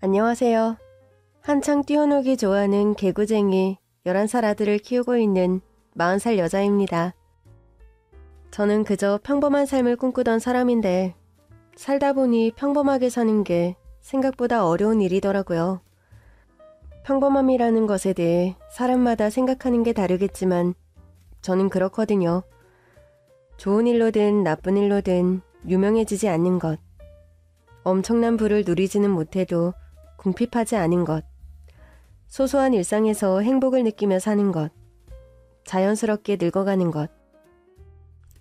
안녕하세요. 한창 뛰어놀기 좋아하는 개구쟁이 11살 아들을 키우고 있는 40살 여자입니다. 저는 그저 평범한 삶을 꿈꾸던 사람인데 살다 보니 평범하게 사는 게 생각보다 어려운 일이더라고요. 평범함이라는 것에 대해 사람마다 생각하는 게 다르겠지만 저는 그렇거든요. 좋은 일로든 나쁜 일로든 유명해지지 않는 것, 엄청난 부를 누리지는 못해도 궁핍하지 않은 것, 소소한 일상에서 행복을 느끼며 사는 것, 자연스럽게 늙어가는 것.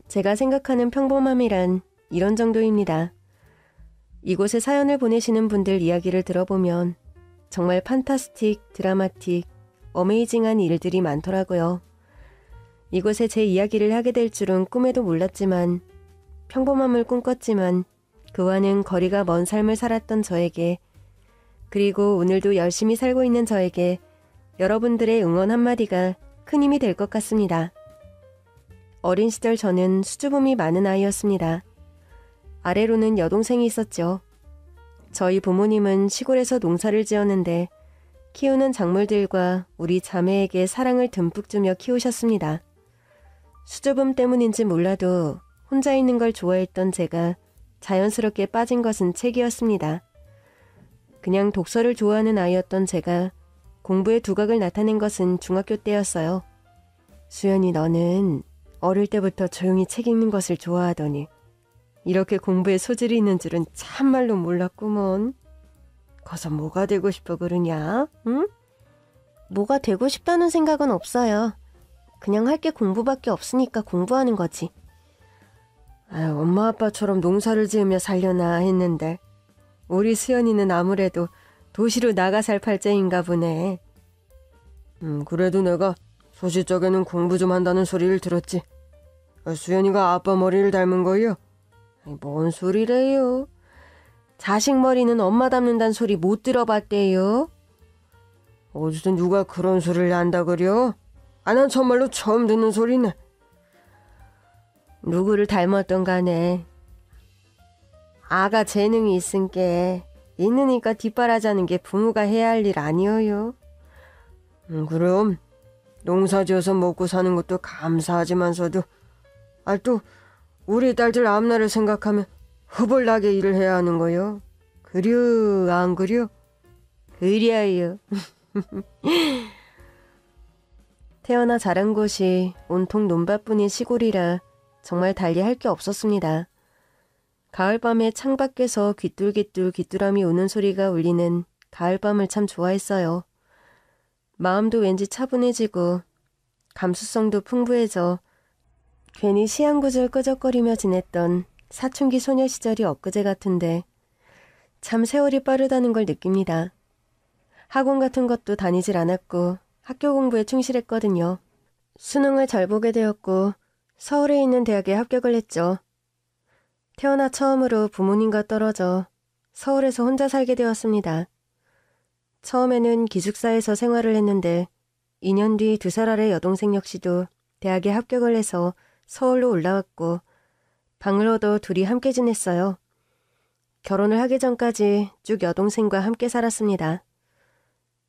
제가 생각하는 평범함이란 이런 정도입니다. 이곳에 사연을 보내시는 분들 이야기를 들어보면 정말 판타스틱, 드라마틱, 어메이징한 일들이 많더라고요. 이곳에 제 이야기를 하게 될 줄은 꿈에도 몰랐지만, 평범함을 꿈꿨지만 그와는 거리가 먼 삶을 살았던 저에게, 그리고 오늘도 열심히 살고 있는 저에게 여러분들의 응원 한마디가 큰 힘이 될 것 같습니다. 어린 시절 저는 수줍음이 많은 아이였습니다. 아래로는 여동생이 있었죠. 저희 부모님은 시골에서 농사를 지었는데 키우는 작물들과 우리 자매에게 사랑을 듬뿍 주며 키우셨습니다. 수줍음 때문인지 몰라도 혼자 있는 걸 좋아했던 제가 자연스럽게 빠진 것은 책이었습니다. 그냥 독서를 좋아하는 아이였던 제가 공부에 두각을 나타낸 것은 중학교 때였어요. 수연이, 너는 어릴 때부터 조용히 책 읽는 것을 좋아하더니 이렇게 공부에 소질이 있는 줄은 참말로 몰랐구먼. 거서 뭐가 되고 싶어 그러냐? 응? 뭐가 되고 싶다는 생각은 없어요. 그냥 할 게 공부밖에 없으니까 공부하는 거지. 아유, 엄마 아빠처럼 농사를 지으며 살려나 했는데 우리 수연이는 아무래도 도시로 나가 살 팔자인가 보네. 그래도 내가 소시적에는 공부 좀 한다는 소리를 들었지. 수연이가 아빠 머리를 닮은 거요? 뭔 소리래요? 자식 머리는 엄마 닮는다는 소리 못 들어봤대요. 어디서 누가 그런 소리를 한다 그려? 난 정말로 처음 듣는 소리네. 누구를 닮았던 간에 아가 재능이 있은게 있으니까 뒷바라지하는 게 부모가 해야 할 일 아니어요. 그럼 농사지어서 먹고 사는 것도 감사하지만서도 또 우리 딸들 앞날을 생각하면 허벌나게 일을 해야 하는 거요. 그려 안 그려? 그려요. 태어나 자란 곳이 온통 논밭뿐인 시골이라 정말 달리 할 게 없었습니다. 가을밤에 창밖에서 귀뚤귀뚤 귀뚜라미 우는 소리가 울리는 가을밤을 참 좋아했어요. 마음도 왠지 차분해지고 감수성도 풍부해져 괜히 시한구절 끄적거리며 지냈던 사춘기 소녀 시절이 엊그제 같은데 참 세월이 빠르다는 걸 느낍니다. 학원 같은 것도 다니질 않았고 학교 공부에 충실했거든요. 수능을 잘 보게 되었고 서울에 있는 대학에 합격을 했죠. 태어나 처음으로 부모님과 떨어져 서울에서 혼자 살게 되었습니다. 처음에는 기숙사에서 생활을 했는데 2년 뒤 2살 아래 여동생 역시도 대학에 합격을 해서 서울로 올라왔고 방을 얻어 둘이 함께 지냈어요. 결혼을 하기 전까지 쭉 여동생과 함께 살았습니다.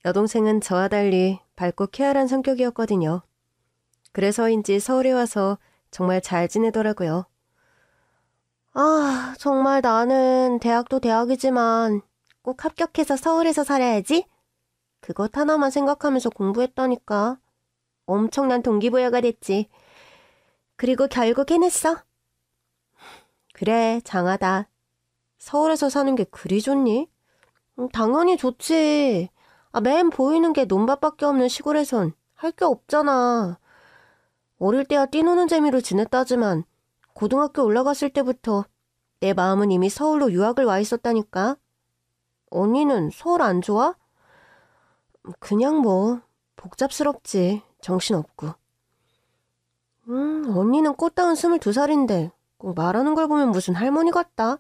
여동생은 저와 달리 밝고 쾌활한 성격이었거든요. 그래서인지 서울에 와서 정말 잘 지내더라고요. 정말 나는 대학도 대학이지만 꼭 합격해서 서울에서 살아야지? 그것 하나만 생각하면서 공부했다니까. 엄청난 동기부여가 됐지. 그리고 결국 해냈어. 그래, 장하다. 서울에서 사는 게 그리 좋니? 당연히 좋지. 맨 보이는 게 논밭밖에 없는 시골에선 할 게 없잖아. 어릴 때야 뛰노는 재미로 지냈다지만 고등학교 올라갔을 때부터 내 마음은 이미 서울로 유학을 와 있었다니까. 언니는 서울 안 좋아? 그냥 뭐 복잡스럽지. 정신없고. 언니는 꽃다운 22살인데 꼭 말하는 걸 보면 무슨 할머니 같다.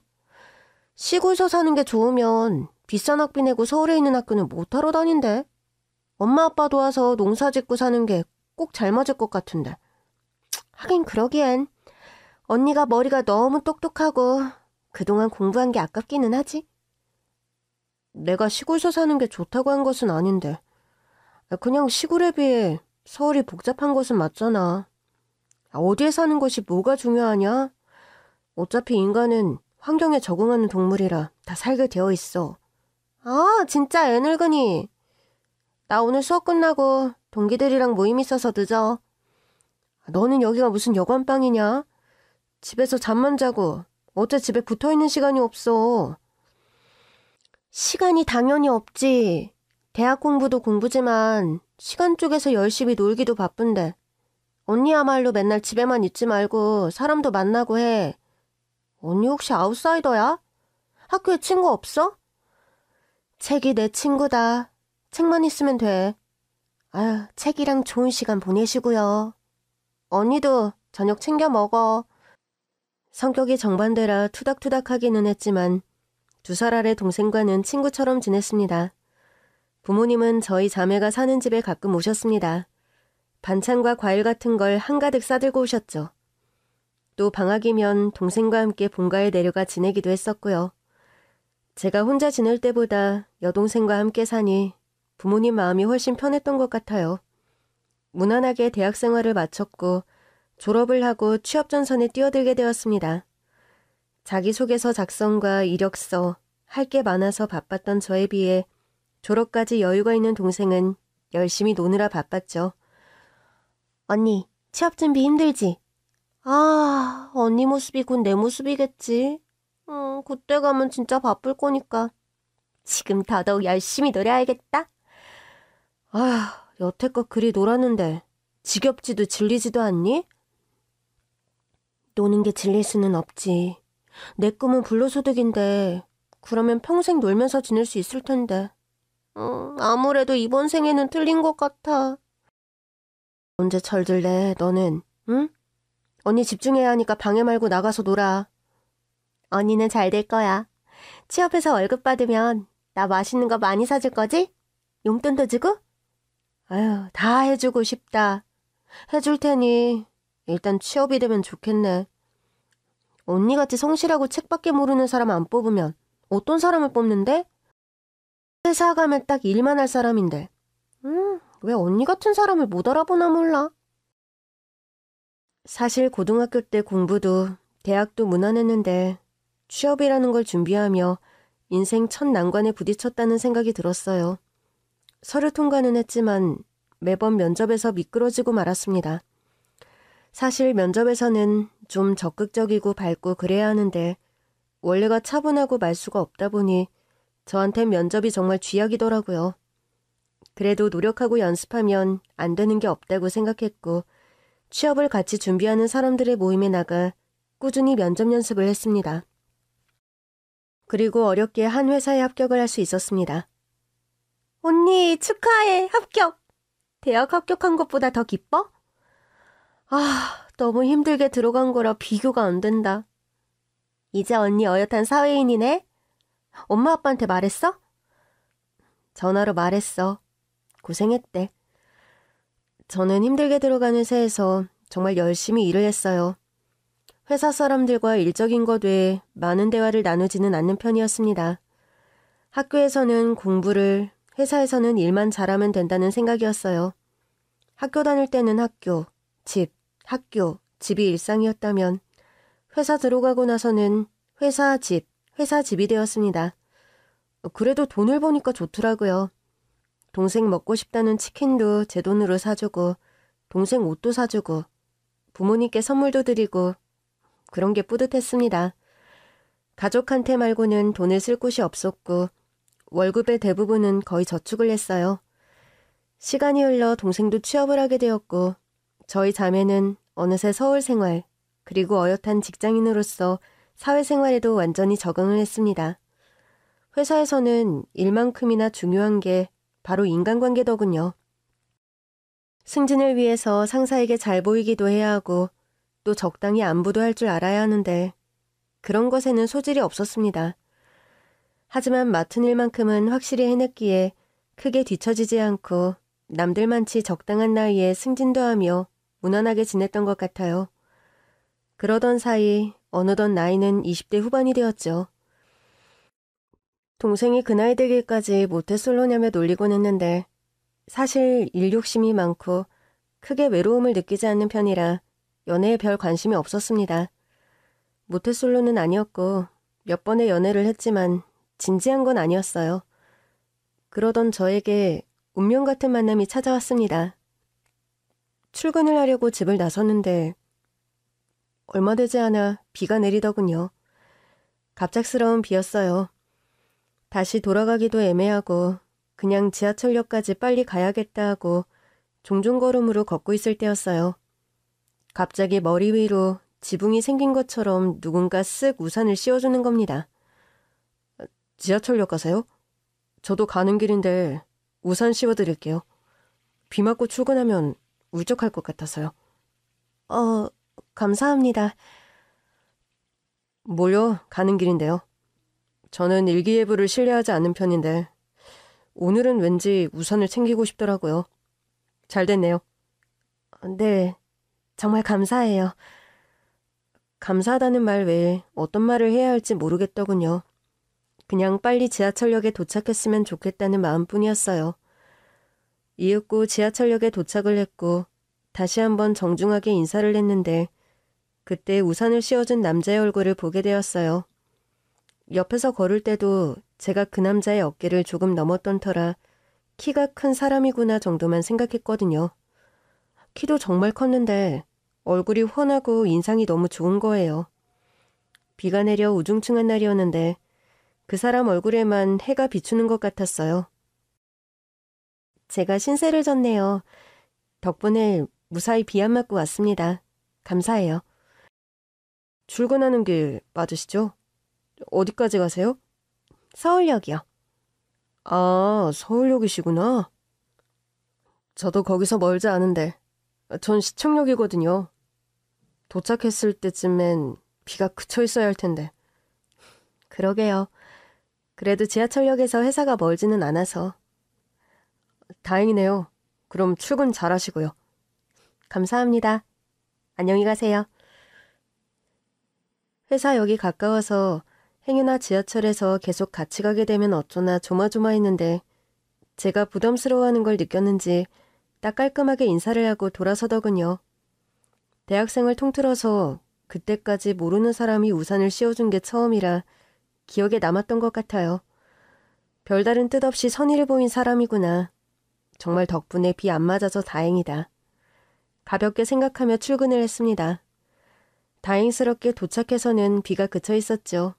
시골서 사는 게 좋으면 비싼 학비 내고 서울에 있는 학교는 못하러 다닌대. 엄마 아빠 도와서 농사 짓고 사는 게 꼭 잘 맞을 것 같은데. 하긴 그러기엔 언니가 머리가 너무 똑똑하고 그동안 공부한 게 아깝기는 하지. 내가 시골서 사는 게 좋다고 한 것은 아닌데. 그냥 시골에 비해 서울이 복잡한 것은 맞잖아. 어디에 사는 것이 뭐가 중요하냐? 어차피 인간은 환경에 적응하는 동물이라 다 살게 되어 있어. 아, 진짜 애늙은이. 나 오늘 수업 끝나고 동기들이랑 모임 있어서 늦어. 너는 여기가 무슨 여관방이냐? 집에서 잠만 자고 어째 집에 붙어있는 시간이 없어. 시간이 당연히 없지. 대학 공부도 공부지만 시간 쪼개서 열심히 놀기도 바쁜데. 언니야말로 맨날 집에만 있지 말고 사람도 만나고 해. 언니 혹시 아웃사이더야? 학교에 친구 없어? 책이 내 친구다. 책만 있으면 돼. 아유, 책이랑 좋은 시간 보내시고요. 언니도 저녁 챙겨 먹어. 성격이 정반대라 투닥투닥하기는 했지만 2살 아래 동생과는 친구처럼 지냈습니다. 부모님은 저희 자매가 사는 집에 가끔 오셨습니다. 반찬과 과일 같은 걸 한가득 싸들고 오셨죠. 또 방학이면 동생과 함께 본가에 내려가 지내기도 했었고요. 제가 혼자 지낼 때보다 여동생과 함께 사니 부모님 마음이 훨씬 편했던 것 같아요. 무난하게 대학 생활을 마쳤고 졸업을 하고 취업 전선에 뛰어들게 되었습니다. 자기소개서 작성과 이력서, 할 게 많아서 바빴던 저에 비해 졸업까지 여유가 있는 동생은 열심히 노느라 바빴죠. 언니, 취업 준비 힘들지? 아, 언니 모습이 곧 내 모습이겠지. 그때 가면 진짜 바쁠 거니까. 지금 더더욱 열심히 노려야겠다. 아, 여태껏 그리 놀았는데 지겹지도 질리지도 않니? 노는 게 질릴 수는 없지. 내 꿈은 불로소득인데 그러면 평생 놀면서 지낼 수 있을 텐데. 아무래도 이번 생에는 틀린 것 같아. 언제 철들래, 너는? 응? 언니 집중해야 하니까 방해 말고 나가서 놀아. 언니는 잘 될 거야. 취업해서 월급 받으면 나 맛있는 거 많이 사줄 거지? 용돈도 주고? 아유, 다 해주고 싶다. 해줄 테니 일단 취업이 되면 좋겠네. 언니같이 성실하고 책밖에 모르는 사람 안 뽑으면 어떤 사람을 뽑는데? 회사 가면 딱 일만 할 사람인데. 왜 언니 같은 사람을 못 알아보나 몰라. 사실 고등학교 때 공부도 대학도 무난했는데 취업이라는 걸 준비하며 인생 첫 난관에 부딪혔다는 생각이 들었어요. 서류 통과는 했지만 매번 면접에서 미끄러지고 말았습니다. 사실 면접에서는 좀 적극적이고 밝고 그래야 하는데 원래가 차분하고 말수가 없다 보니 저한텐 면접이 정말 쥐약이더라고요. 그래도 노력하고 연습하면 안 되는 게 없다고 생각했고 취업을 같이 준비하는 사람들의 모임에 나가 꾸준히 면접 연습을 했습니다. 그리고 어렵게 한 회사에 합격을 할 수 있었습니다. 언니 축하해, 합격! 대학 합격한 것보다 더 기뻐? 아, 너무 힘들게 들어간 거라 비교가 안 된다. 이제 언니 어엿한 사회인이네? 엄마 아빠한테 말했어? 전화로 말했어. 고생했대. 저는 힘들게 들어간 회사에서 정말 열심히 일을 했어요. 회사 사람들과 일적인 것 외에 많은 대화를 나누지는 않는 편이었습니다. 학교에서는 공부를, 회사에서는 일만 잘하면 된다는 생각이었어요. 학교 다닐 때는 학교, 집, 학교, 집이 일상이었다면 회사 들어가고 나서는 회사, 집, 회사, 집이 되었습니다. 그래도 돈을 버니까 좋더라고요. 동생 먹고 싶다는 치킨도 제 돈으로 사주고 동생 옷도 사주고 부모님께 선물도 드리고 그런 게 뿌듯했습니다. 가족한테 말고는 돈을 쓸 곳이 없었고 월급의 대부분은 거의 저축을 했어요. 시간이 흘러 동생도 취업을 하게 되었고 저희 자매는 어느새 서울 생활 그리고 어엿한 직장인으로서 사회생활에도 완전히 적응을 했습니다. 회사에서는 일만큼이나 중요한 게 바로 인간관계더군요. 승진을 위해서 상사에게 잘 보이기도 해야 하고 또 적당히 안부도 할 줄 알아야 하는데 그런 것에는 소질이 없었습니다. 하지만 맡은 일만큼은 확실히 해냈기에 크게 뒤처지지 않고 남들만치 적당한 나이에 승진도 하며 무난하게 지냈던 것 같아요. 그러던 사이 어느덧 나이는 20대 후반이 되었죠. 동생이 그 나이 되기까지 모태솔로냐며 놀리곤 했는데 사실 일 욕심이 많고 크게 외로움을 느끼지 않는 편이라 연애에 별 관심이 없었습니다. 모태솔로는 아니었고 몇 번의 연애를 했지만 진지한 건 아니었어요. 그러던 저에게 운명 같은 만남이 찾아왔습니다. 출근을 하려고 집을 나섰는데 얼마 되지 않아 비가 내리더군요. 갑작스러운 비였어요. 다시 돌아가기도 애매하고 그냥 지하철역까지 빨리 가야겠다 하고 종종걸음으로 걷고 있을 때였어요. 갑자기 머리 위로 지붕이 생긴 것처럼 누군가 쓱 우산을 씌워주는 겁니다. 지하철역 가세요? 저도 가는 길인데 우산 씌워드릴게요. 비 맞고 출근하면 울적할 것 같아서요. 감사합니다. 뭘요? 가는 길인데요. 저는 일기예보를 신뢰하지 않는 편인데 오늘은 왠지 우산을 챙기고 싶더라고요. 잘 됐네요. 네, 정말 감사해요. 감사하다는 말 외에 어떤 말을 해야 할지 모르겠더군요. 그냥 빨리 지하철역에 도착했으면 좋겠다는 마음뿐이었어요. 이윽고 지하철역에 도착을 했고 다시 한번 정중하게 인사를 했는데 그때 우산을 씌워준 남자의 얼굴을 보게 되었어요. 옆에서 걸을 때도 제가 그 남자의 어깨를 조금 넘었던 터라 키가 큰 사람이구나 정도만 생각했거든요. 키도 정말 컸는데 얼굴이 훤하고 인상이 너무 좋은 거예요. 비가 내려 우중충한 날이었는데 그 사람 얼굴에만 해가 비추는 것 같았어요. 제가 신세를 졌네요. 덕분에 무사히 비 안 맞고 왔습니다. 감사해요. 출근하는 길 맞으시죠? 어디까지 가세요? 서울역이요. 아, 서울역이시구나. 저도 거기서 멀지 않은데 전 시청역이거든요. 도착했을 때쯤엔 비가 그쳐 있어야 할 텐데. 그러게요. 그래도 지하철역에서 회사가 멀지는 않아서. 다행이네요. 그럼 출근 잘하시고요. 감사합니다. 안녕히 가세요. 회사역이 가까워서 행여나 지하철에서 계속 같이 가게 되면 어쩌나 조마조마했는데 제가 부담스러워하는 걸 느꼈는지 딱 깔끔하게 인사를 하고 돌아서더군요. 대학생을 통틀어서 그때까지 모르는 사람이 우산을 씌워준 게 처음이라 기억에 남았던 것 같아요. 별다른 뜻 없이 선의를 보인 사람이구나. 정말 덕분에 비 안 맞아서 다행이다. 가볍게 생각하며 출근을 했습니다. 다행스럽게 도착해서는 비가 그쳐 있었죠.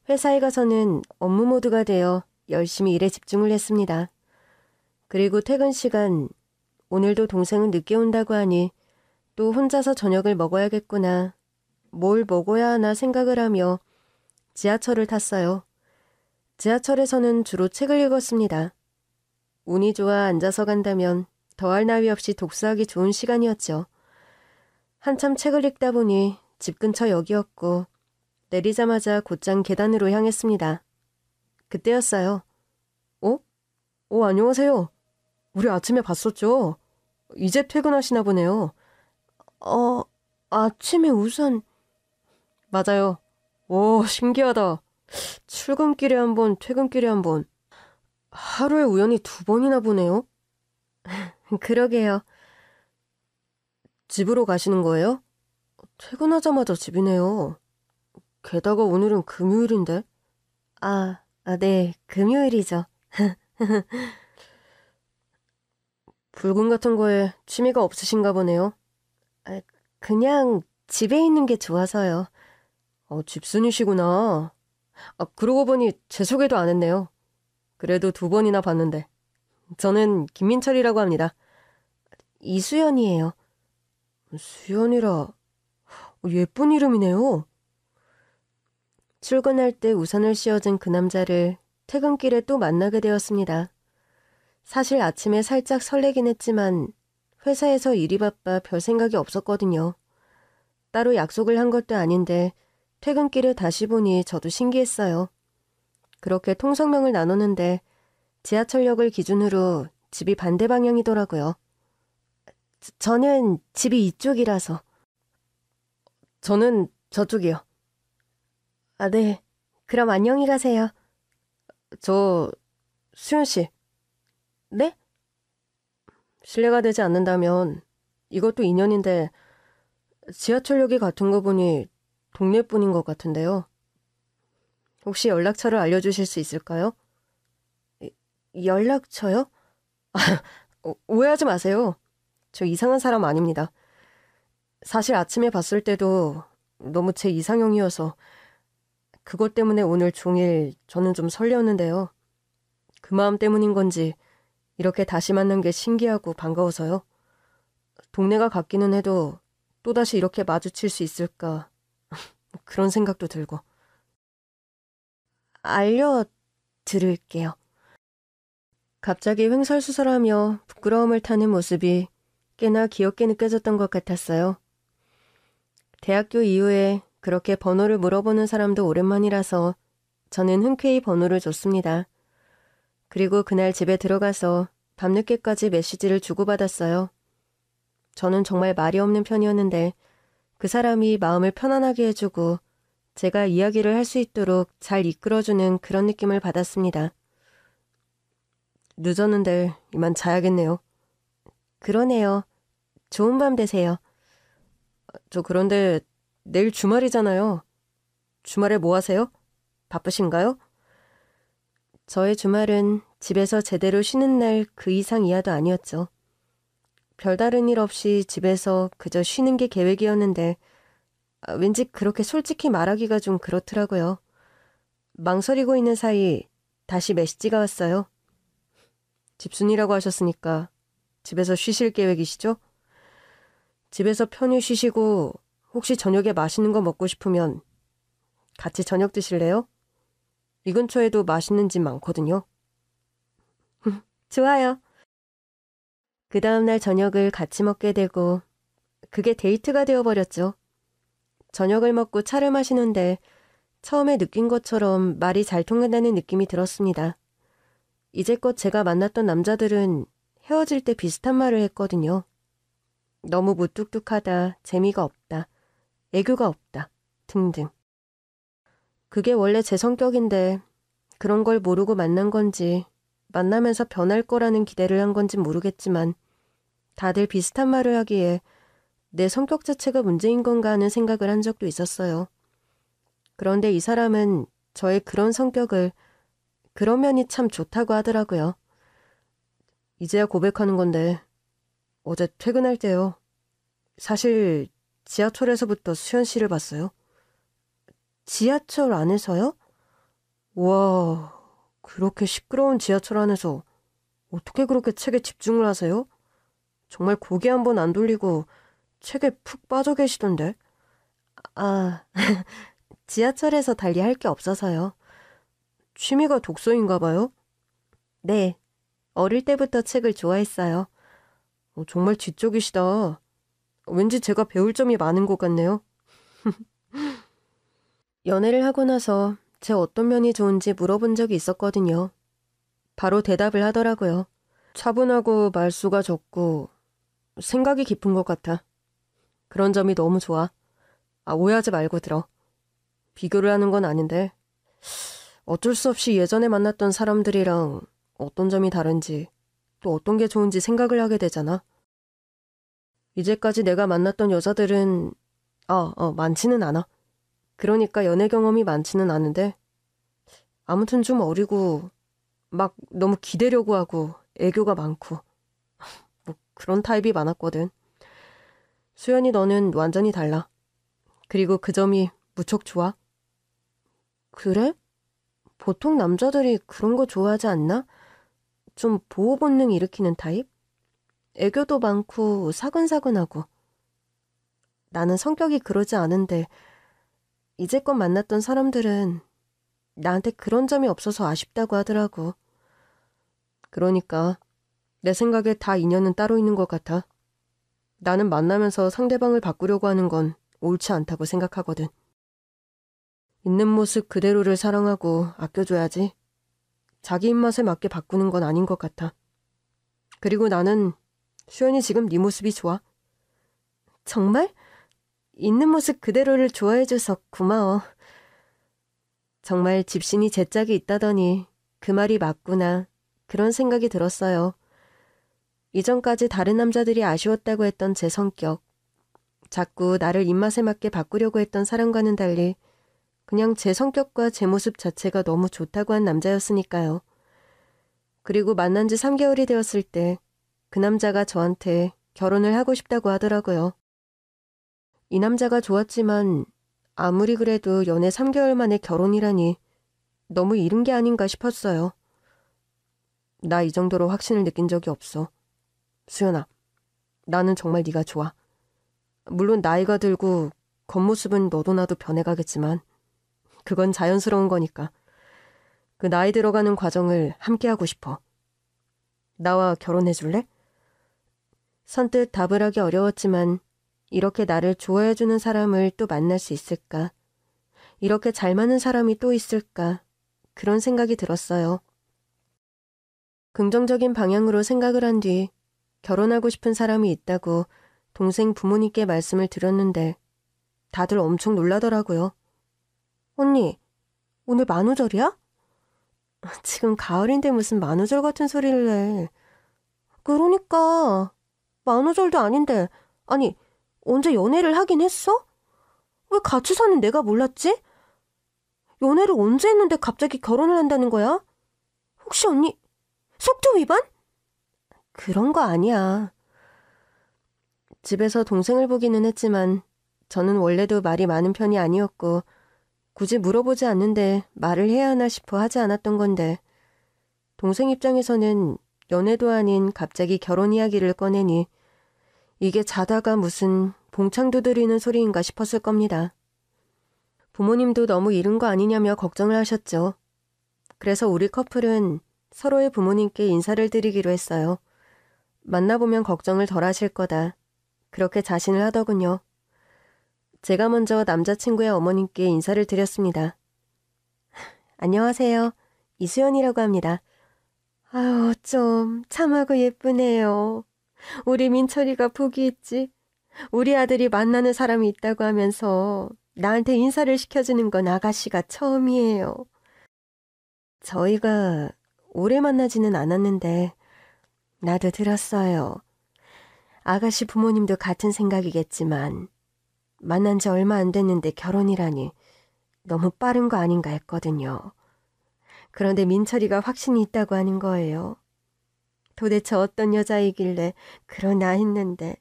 회사에 가서는 업무 모드가 되어 열심히 일에 집중을 했습니다. 그리고 퇴근 시간, 오늘도 동생은 늦게 온다고 하니 또 혼자서 저녁을 먹어야겠구나. 뭘 먹어야 하나 생각을 하며 지하철을 탔어요. 지하철에서는 주로 책을 읽었습니다. 운이 좋아 앉아서 간다면 더할 나위 없이 독서하기 좋은 시간이었죠. 한참 책을 읽다 보니 집 근처 역이었고 내리자마자 곧장 계단으로 향했습니다. 그때였어요. 안녕하세요. 우리 아침에 봤었죠? 이제 퇴근하시나 보네요. 아침에 우선... 맞아요. 오, 신기하다. 출근길에 한 번, 퇴근길에 한 번. 하루에 우연히 2번이나 보네요. 그러게요. 집으로 가시는 거예요? 퇴근하자마자 집이네요. 게다가 오늘은 금요일인데? 네, 금요일이죠. 불금 같은 거에 취미가 없으신가 보네요. 그냥 집에 있는 게 좋아서요. 집순이시구나. 그러고 보니 제 소개도 안 했네요. 그래도 2번이나 봤는데. 저는 김민철이라고 합니다. 이수연이에요. 수연이라 예쁜 이름이네요. 출근할 때 우산을 씌워준 그 남자를 퇴근길에 또 만나게 되었습니다. 사실 아침에 살짝 설레긴 했지만 회사에서 일이 바빠 별 생각이 없었거든요. 따로 약속을 한 것도 아닌데 퇴근길에 다시 보니 저도 신기했어요. 그렇게 통성명을 나눴는데 지하철역을 기준으로 집이 반대 방향이더라고요. 저는 집이 이쪽이라서. 저는 저쪽이요. 네. 그럼 안녕히 가세요. 저, 수연 씨. 네? 실례가 되지 않는다면 이것도 인연인데 지하철역이 같은 거 보니 동네분인 것 같은데요. 혹시 연락처를 알려주실 수 있을까요? 연락처요? 오해하지 마세요. 저 이상한 사람 아닙니다. 사실 아침에 봤을 때도 너무 제 이상형이어서 그것 때문에 오늘 종일 저는 좀 설레었는데요. 그 마음 때문인 건지 이렇게 다시 만난 게 신기하고 반가워서요. 동네가 같기는 해도 또다시 이렇게 마주칠 수 있을까 그런 생각도 들고. 알려드릴게요. 갑자기 횡설수설하며 부끄러움을 타는 모습이 꽤나 귀엽게 느껴졌던 것 같았어요. 대학교 이후에 그렇게 번호를 물어보는 사람도 오랜만이라서 저는 흔쾌히 번호를 줬습니다. 그리고 그날 집에 들어가서 밤늦게까지 메시지를 주고받았어요. 저는 정말 말이 없는 편이었는데 그 사람이 마음을 편안하게 해주고 제가 이야기를 할 수 있도록 잘 이끌어주는 그런 느낌을 받았습니다. 늦었는데 이만 자야겠네요. 그러네요. 좋은 밤 되세요. 저 그런데 내일 주말이잖아요. 주말에 뭐 하세요? 바쁘신가요? 저의 주말은 집에서 제대로 쉬는 날 그 이상 이하도 아니었죠. 별다른 일 없이 집에서 그저 쉬는 게 계획이었는데 왠지 그렇게 솔직히 말하기가 좀 그렇더라고요. 망설이고 있는 사이 다시 메시지가 왔어요. 집순이라고 하셨으니까 집에서 쉬실 계획이시죠? 집에서 편히 쉬시고 혹시 저녁에 맛있는 거 먹고 싶으면 같이 저녁 드실래요? 이 근처에도 맛있는 집 많거든요. 좋아요. 그 다음날 저녁을 같이 먹게 되고 그게 데이트가 되어버렸죠. 저녁을 먹고 차를 마시는데 처음에 느낀 것처럼 말이 잘 통한다는 느낌이 들었습니다. 이제껏 제가 만났던 남자들은 헤어질 때 비슷한 말을 했거든요. 너무 무뚝뚝하다, 재미가 없다, 애교가 없다, 등등. 그게 원래 제 성격인데 그런 걸 모르고 만난 건지 만나면서 변할 거라는 기대를 한 건지 모르겠지만 다들 비슷한 말을 하기에 내 성격 자체가 문제인 건가 하는 생각을 한 적도 있었어요. 그런데 이 사람은 저의 그런 성격을 그런 면이 참 좋다고 하더라고요. 이제야 고백하는 건데 어제 퇴근할 때요. 사실 지하철에서부터 수현 씨를 봤어요. 지하철 안에서요? 와, 그렇게 시끄러운 지하철 안에서 어떻게 그렇게 책에 집중을 하세요? 정말 고개 한 번 안 돌리고 책에 푹 빠져 계시던데. 아, 지하철에서 달리 할 게 없어서요. 취미가 독서인가 봐요? 네, 어릴 때부터 책을 좋아했어요. 정말 지적이시다. 왠지 제가 배울 점이 많은 것 같네요. 연애를 하고 나서 제 어떤 면이 좋은지 물어본 적이 있었거든요. 바로 대답을 하더라고요. 차분하고 말수가 적고 생각이 깊은 것 같아. 그런 점이 너무 좋아. 오해하지 말고 들어. 비교를 하는 건 아닌데 어쩔 수 없이 예전에 만났던 사람들이랑 어떤 점이 다른지 또 어떤 게 좋은지 생각을 하게 되잖아. 이제까지 내가 만났던 여자들은 많지는 않아. 그러니까 연애 경험이 많지는 않은데 아무튼 좀 어리고 막 너무 기대려고 하고 애교가 많고 뭐 그런 타입이 많았거든. 수연이 너는 완전히 달라. 그리고 그 점이 무척 좋아. 그래? 보통 남자들이 그런 거 좋아하지 않나? 좀 보호 본능 일으키는 타입? 애교도 많고 사근사근하고. 나는 성격이 그러지 않은데 이제껏 만났던 사람들은 나한테 그런 점이 없어서 아쉽다고 하더라고. 그러니까 내 생각에 다 인연은 따로 있는 것 같아. 나는 만나면서 상대방을 바꾸려고 하는 건 옳지 않다고 생각하거든. 있는 모습 그대로를 사랑하고 아껴줘야지. 자기 입맛에 맞게 바꾸는 건 아닌 것 같아. 그리고 나는 수연이 지금 네 모습이 좋아. 정말? 있는 모습 그대로를 좋아해줘서 고마워. 정말 집신이 제 짝이 있다더니 그 말이 맞구나. 그런 생각이 들었어요. 이전까지 다른 남자들이 아쉬웠다고 했던 제 성격, 자꾸 나를 입맛에 맞게 바꾸려고 했던 사람과는 달리 그냥 제 성격과 제 모습 자체가 너무 좋다고 한 남자였으니까요. 그리고 만난 지 3개월이 되었을 때 그 남자가 저한테 결혼을 하고 싶다고 하더라고요. 이 남자가 좋았지만 아무리 그래도 연애 3개월 만에 결혼이라니 너무 이른 게 아닌가 싶었어요. 나 이 정도로 확신을 느낀 적이 없어. 수연아, 나는 정말 네가 좋아. 물론 나이가 들고 겉모습은 너도 나도 변해가겠지만 그건 자연스러운 거니까. 그 나이 들어가는 과정을 함께하고 싶어. 나와 결혼해줄래? 선뜻 답을 하기 어려웠지만 이렇게 나를 좋아해주는 사람을 또 만날 수 있을까? 이렇게 잘 맞는 사람이 또 있을까? 그런 생각이 들었어요. 긍정적인 방향으로 생각을 한 뒤 결혼하고 싶은 사람이 있다고 동생 부모님께 말씀을 드렸는데 다들 엄청 놀라더라고요. 언니, 오늘 만우절이야? 지금 가을인데 무슨 만우절 같은 소리를 해. 그러니까 만우절도 아닌데 아니 언제 연애를 하긴 했어? 왜 같이 사는 내가 몰랐지? 연애를 언제 했는데 갑자기 결혼을 한다는 거야? 혹시 언니 속도 위반? 그런 거 아니야. 집에서 동생을 보기는 했지만 저는 원래도 말이 많은 편이 아니었고 굳이 물어보지 않는데 말을 해야 하나 싶어 하지 않았던 건데 동생 입장에서는 연애도 아닌 갑자기 결혼 이야기를 꺼내니 이게 자다가 무슨 봉창 두드리는 소리인가 싶었을 겁니다. 부모님도 너무 이른 거 아니냐며 걱정을 하셨죠. 그래서 우리 커플은 서로의 부모님께 인사를 드리기로 했어요. 만나보면 걱정을 덜 하실 거다. 그렇게 자신을 하더군요. 제가 먼저 남자친구의 어머님께 인사를 드렸습니다. 안녕하세요. 이수연이라고 합니다. 아유, 좀 참하고 예쁘네요. 우리 민철이가 복이 있지. 우리 아들이 만나는 사람이 있다고 하면서 나한테 인사를 시켜주는 건 아가씨가 처음이에요. 저희가 오래 만나지는 않았는데 나도 들었어요. 아가씨 부모님도 같은 생각이겠지만 만난 지 얼마 안 됐는데 결혼이라니 너무 빠른 거 아닌가 했거든요. 그런데 민철이가 확신이 있다고 하는 거예요. 도대체 어떤 여자이길래 그러나 했는데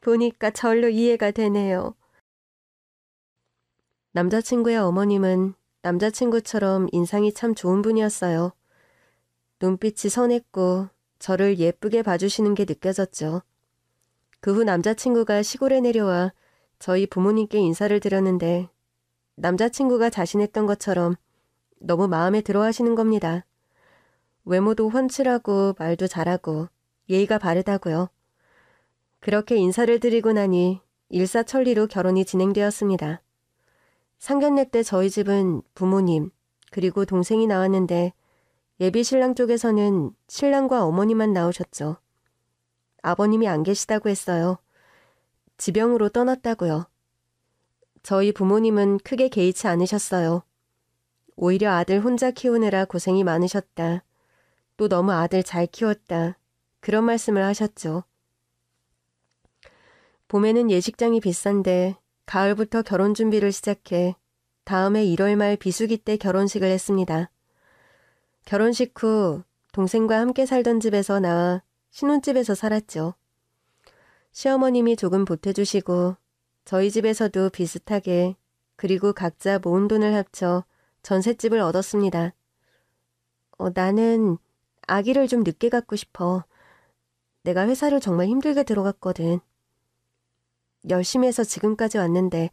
보니까 절로 이해가 되네요. 남자친구의 어머님은 남자친구처럼 인상이 참 좋은 분이었어요. 눈빛이 선했고 저를 예쁘게 봐주시는 게 느껴졌죠. 그 후 남자친구가 시골에 내려와 저희 부모님께 인사를 드렸는데 남자친구가 자신했던 것처럼 너무 마음에 들어 하시는 겁니다. 외모도 훤칠하고 말도 잘하고 예의가 바르다고요. 그렇게 인사를 드리고 나니 일사천리로 결혼이 진행되었습니다. 상견례 때 저희 집은 부모님 그리고 동생이 나왔는데 예비 신랑 쪽에서는 신랑과 어머니만 나오셨죠. 아버님이 안 계시다고 했어요. 지병으로 떠났다고요. 저희 부모님은 크게 개의치 않으셨어요. 오히려 아들 혼자 키우느라 고생이 많으셨다. 또 너무 아들 잘 키웠다. 그런 말씀을 하셨죠. 봄에는 예식장이 비싼데 가을부터 결혼 준비를 시작해 다음해 1월 말 비수기 때 결혼식을 했습니다. 결혼식 후 동생과 함께 살던 집에서 나와 신혼집에서 살았죠. 시어머님이 조금 보태주시고 저희 집에서도 비슷하게 그리고 각자 모은 돈을 합쳐 전셋집을 얻었습니다. 나는 아기를 좀 늦게 갖고 싶어. 내가 회사를 정말 힘들게 들어갔거든. 열심히 해서 지금까지 왔는데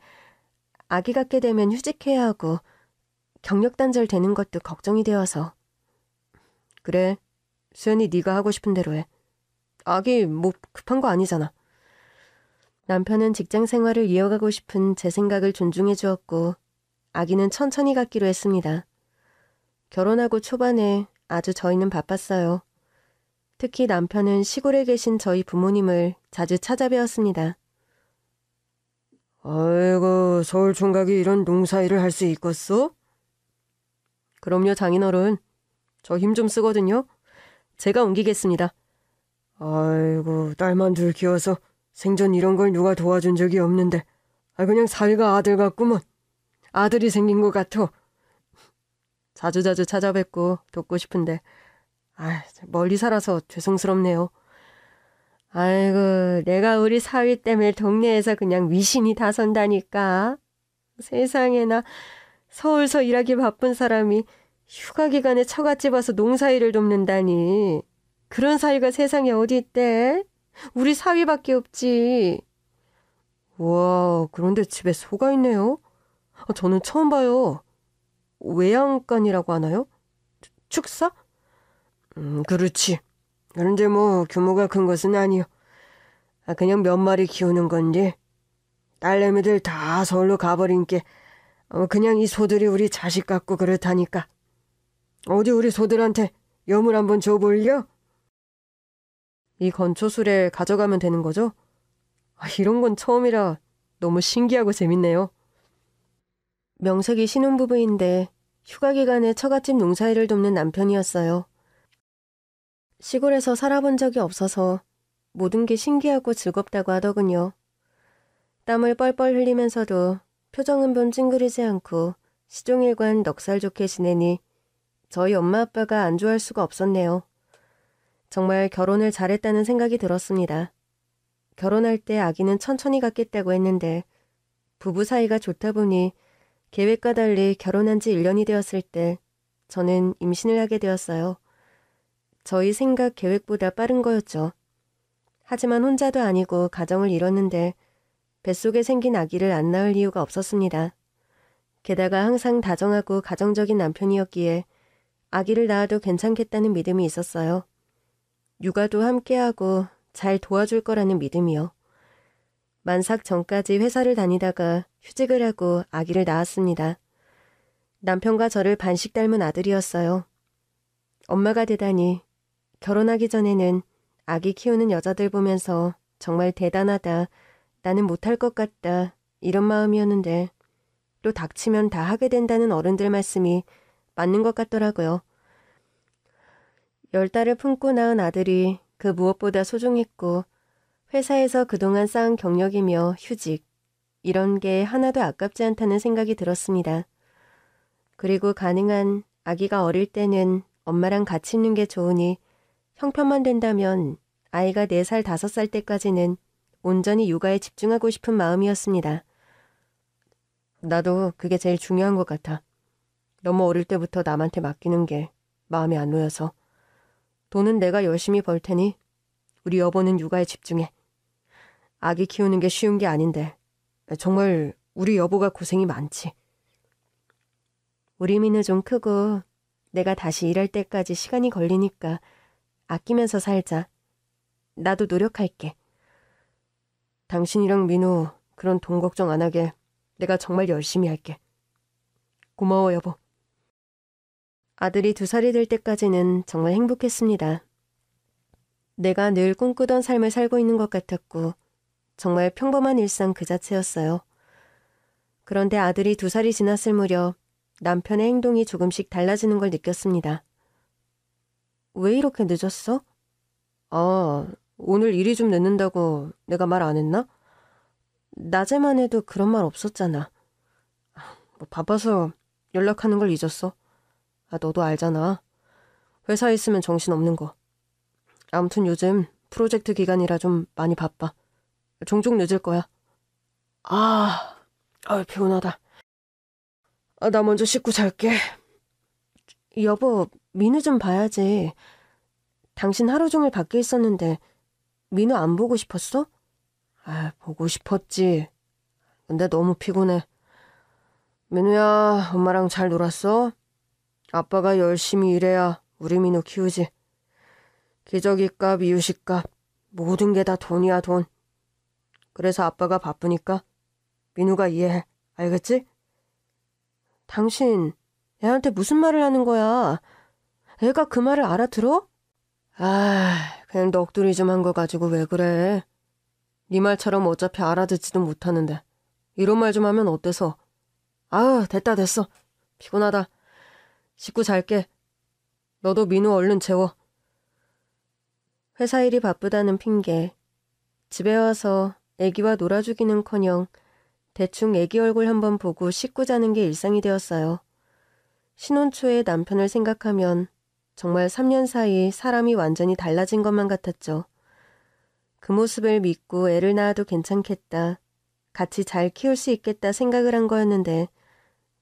아기 갖게 되면 휴직해야 하고 경력 단절 되는 것도 걱정이 되어서. 그래, 수연이 네가 하고 싶은 대로 해. 아기 뭐 급한 거 아니잖아. 남편은 직장 생활을 이어가고 싶은 제 생각을 존중해 주었고 아기는 천천히 갖기로 했습니다. 결혼하고 초반에 아주 저희는 바빴어요. 특히 남편은 시골에 계신 저희 부모님을 자주 찾아뵈었습니다. 아이고, 서울 총각이 이런 농사일을 할 수 있겠어? 그럼요, 장인어른. 저 힘 좀 쓰거든요. 제가 옮기겠습니다. 아이고, 딸만 둘 키워서 생전 이런 걸 누가 도와준 적이 없는데 그냥 사위가 아들 같구먼. 아들이 생긴 것 같아. 자주자주 찾아뵙고 돕고 싶은데 멀리 살아서 죄송스럽네요. 아이고, 내가 우리 사위 때문에 동네에서 그냥 위신이 다 선다니까. 세상에나, 서울서 일하기 바쁜 사람이 휴가 기간에 처갓집 와서 농사일을 돕는다니. 그런 사위가 세상에 어디 있대? 우리 사위밖에 없지. 와, 그런데 집에 소가 있네요. 저는 처음 봐요. 외양간이라고 하나요? 축사? 그렇지. 그런데 뭐 규모가 큰 것은 아니요. 그냥 몇 마리 키우는 건데 딸내미들 다 서울로 가버린 게 그냥 이 소들이 우리 자식 같고 그렇다니까. 어디 우리 소들한테 염을 한번 줘볼려? 이 건초술에 가져가면 되는 거죠? 이런 건 처음이라 너무 신기하고 재밌네요. 명색이 신혼부부인데 휴가 기간에 처갓집 농사일을 돕는 남편이었어요. 시골에서 살아본 적이 없어서 모든 게 신기하고 즐겁다고 하더군요. 땀을 뻘뻘 흘리면서도 표정은 좀 찡그리지 않고 시종일관 넉살 좋게 지내니 저희 엄마 아빠가 안 좋아할 수가 없었네요. 정말 결혼을 잘했다는 생각이 들었습니다. 결혼할 때 아기는 천천히 갖겠다고 했는데 부부 사이가 좋다 보니 계획과 달리 결혼한 지 1년이 되었을 때 저는 임신을 하게 되었어요. 저희 생각 계획보다 빠른 거였죠. 하지만 혼자도 아니고 가정을 이뤘는데 뱃속에 생긴 아기를 안 낳을 이유가 없었습니다. 게다가 항상 다정하고 가정적인 남편이었기에 아기를 낳아도 괜찮겠다는 믿음이 있었어요. 육아도 함께하고 잘 도와줄 거라는 믿음이요. 만삭 전까지 회사를 다니다가 휴직을 하고 아기를 낳았습니다. 남편과 저를 반씩 닮은 아들이었어요. 엄마가 되다니 결혼하기 전에는 아기 키우는 여자들 보면서 정말 대단하다, 나는 못할 것 같다 이런 마음이었는데 또 닥치면 다 하게 된다는 어른들 말씀이 맞는 것 같더라고요. 10달을 품고 낳은 아들이 그 무엇보다 소중했고 회사에서 그동안 쌓은 경력이며 휴직, 이런 게 하나도 아깝지 않다는 생각이 들었습니다. 그리고 가능한 아기가 어릴 때는 엄마랑 같이 있는 게 좋으니 형편만 된다면 아이가 4살, 5살 때까지는 온전히 육아에 집중하고 싶은 마음이었습니다. 나도 그게 제일 중요한 것 같아. 너무 어릴 때부터 남한테 맡기는 게 마음에 안 놓여서. 돈은 내가 열심히 벌 테니 우리 여보는 육아에 집중해. 아기 키우는 게 쉬운 게 아닌데 정말 우리 여보가 고생이 많지. 우리 민우 좀 크고 내가 다시 일할 때까지 시간이 걸리니까 아끼면서 살자. 나도 노력할게. 당신이랑 민우 그런 돈 걱정 안 하게 내가 정말 열심히 할게. 고마워 여보. 아들이 2살이 될 때까지는 정말 행복했습니다. 내가 늘 꿈꾸던 삶을 살고 있는 것 같았고 정말 평범한 일상 그 자체였어요. 그런데 아들이 2살이 지났을 무렵 남편의 행동이 조금씩 달라지는 걸 느꼈습니다. 왜 이렇게 늦었어? 오늘 일이 좀 늦는다고 내가 말 안 했나? 낮에만 해도 그런 말 없었잖아. 바빠서 연락하는 걸 잊었어. 너도 알잖아. 회사에 있으면 정신없는 거. 아무튼 요즘 프로젝트 기간이라 좀 많이 바빠. 종종 늦을 거야. 피곤하다. 나 먼저 씻고 잘게. 여보, 민우 좀 봐야지. 당신 하루 종일 밖에 있었는데 민우 안 보고 싶었어? 보고 싶었지. 근데 너무 피곤해. 민우야, 엄마랑 잘 놀았어? 아빠가 열심히 일해야 우리 민우 키우지. 기저귀값, 이유식값, 모든 게 다 돈이야, 돈. 그래서 아빠가 바쁘니까 민우가 이해해. 알겠지? 당신 애한테 무슨 말을 하는 거야? 애가 그 말을 알아들어? 그냥 넋두리 좀 한 거 가지고 왜 그래? 네 말처럼 어차피 알아듣지도 못하는데 이런 말 좀 하면 어때서? 됐다 됐어. 피곤하다. 씻고 잘게. 너도 민우 얼른 재워. 회사 일이 바쁘다는 핑계. 집에 와서 애기와 놀아주기는커녕 대충 애기 얼굴 한번 보고 씻고 자는 게 일상이 되었어요. 신혼 초에 남편을 생각하면 정말 3년 사이 사람이 완전히 달라진 것만 같았죠. 그 모습을 믿고 애를 낳아도 괜찮겠다, 같이 잘 키울 수 있겠다 생각을 한 거였는데